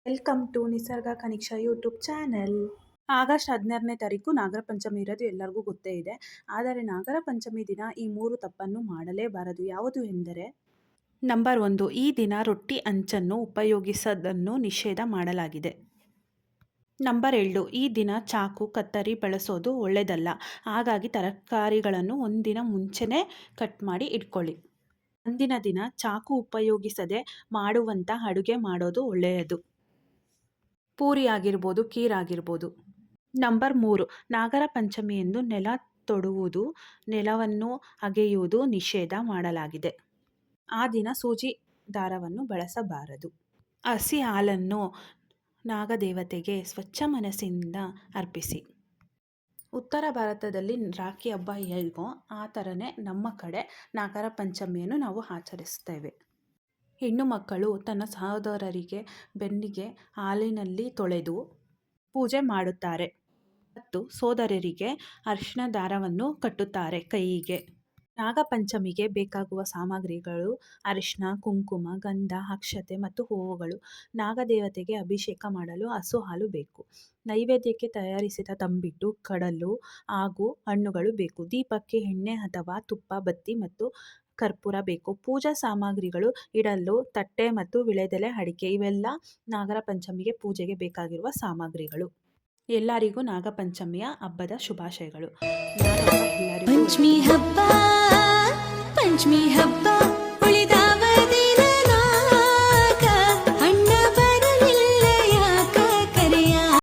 Welcome to ನಿಸರ್ಗ ಕನಿಕ್ಷ YouTube channel. August 16ನೇ ತಾರೀಕು ನಾಗರ ಪಂಚಮಿ ಇರೋದು ಎಲ್ಲರಿಗೂ ಗೊತ್ತೇ ಇದೆ. ಆದರೆ ನಾಗರ ಪಂಚಮಿ ದಿನ ಈ 3 ತಪ್ಪನ್ನು ಮಾಡಲೇಬಾರದು. ಯಾವುದು ಎಂದರೆ, ನಂಬರ್ 1, ಈ ದಿನ ರೊಟ್ಟಿ ಅಂಚನ್ನು ಉಪಯೋಗಿಸೋದನ್ನು ನಿಷೇಧ ಮಾಡಲಾಗಿದೆ. ನಂಬರ್ 2, ಈ ದಿನ ಚಾಕು ಕತ್ತರಿ ಬಳಸೋದು ಒಳ್ಳೆಯದಲ್ಲ. ಹಾಗಾಗಿ ತರಕಾರಿಗಳನ್ನು ಒಂದಿನ ಮುಂಚೆನೇ ಕಟ್ ಮಾಡಿ ಇಟ್ಕೊಳ್ಳಿ. ಅಂದಿನ ದಿನ ಚಾಕು ಉಪಯೋಗಿಸದೆ ಮಾಡುವಂಥ ಅಡುಗೆ ಮಾಡೋದು ಒಳ್ಳೆಯದು. ಪೂರಿ ಆಗಿರ್ಬೋದು, ಖೀರ್ ಆಗಿರ್ಬೋದು. ನಂಬರ್ 3, ನಾಗರ ಪಂಚಮಿಯಂದು ನೆಲ ತೊಡುವುದು, ನೆಲವನ್ನು ಅಗೆಯುವುದು ನಿಷೇಧ ಮಾಡಲಾಗಿದೆ. ಆ ದಿನ ಸೂಜಿ ದಾರವನ್ನು ಬಳಸಬಾರದು. ಹಸಿ ಹಾಲನ್ನು ನಾಗದೇವತೆಗೆ ಸ್ವಚ್ಛ ಮನಸ್ಸಿನಿಂದ ಅರ್ಪಿಸಿ. ಉತ್ತರ ಭಾರತದಲ್ಲಿ ರಾಖಿ ಹಬ್ಬ ಹೇಗೋ ಆ ಥರನೇ ನಮ್ಮ ಕಡೆ ನಾಗರ ಪಂಚಮಿಯನ್ನು ನಾವು ಆಚರಿಸ್ತೇವೆ. ಹೆಣ್ಣು ಮಕ್ಕಳು ತನ್ನ ಸಹೋದರರಿಗೆ ಬೆನ್ನಿಗೆ ಹಾಲಿನಲ್ಲಿ ತೊಳೆದು ಪೂಜೆ ಮಾಡುತ್ತಾರೆ ಮತ್ತು ಸೋದರರಿಗೆ ಅರಿಶಿನ ದಾರವನ್ನು ಕಟ್ಟುತ್ತಾರೆ ಕೈಗೆ. ನಾಗಪಂಚಮಿಗೆ ಬೇಕಾಗುವ ಸಾಮಗ್ರಿಗಳು: ಅರಿಶಿನ, ಕುಂಕುಮ, ಗಂಧ, ಅಕ್ಷತೆ ಮತ್ತು ಹೂವುಗಳು. ನಾಗದೇವತೆಗೆ ಅಭಿಷೇಕ ಮಾಡಲು ಹಸು ಹಾಲು ಬೇಕು. ನೈವೇದ್ಯಕ್ಕೆ ತಯಾರಿಸಿದ ತಂಬಿಟ್ಟು, ಕಡಲು ಹಾಗೂ ಹಣ್ಣುಗಳು ಬೇಕು. ದೀಪಕ್ಕೆ ಎಣ್ಣೆ ಅಥವಾ ತುಪ್ಪ, ಬತ್ತಿ ಮತ್ತು ಕರ್ಪೂರ ಬೇಕು. ಪೂಜಾ ಸಾಮಗ್ರಿಗಳು: ಇಡಲು ತಟ್ಟೆ ಮತ್ತು ವಿಳೆದೆಲೆ, ಅಡಿಕೆ. ಇವೆಲ್ಲ ನಾಗರ ಪಂಚಮಿಗೆ ಪೂಜೆಗೆ ಬೇಕಾಗಿರುವ ಸಾಮಗ್ರಿಗಳು. ಎಲ್ಲರಿಗೂ ನಾಗಪಂಚಮಿಯ ಹಬ್ಬದ ಶುಭಾಶಯಗಳು. ಪಂಚಮಿ ಹಬ್ಬ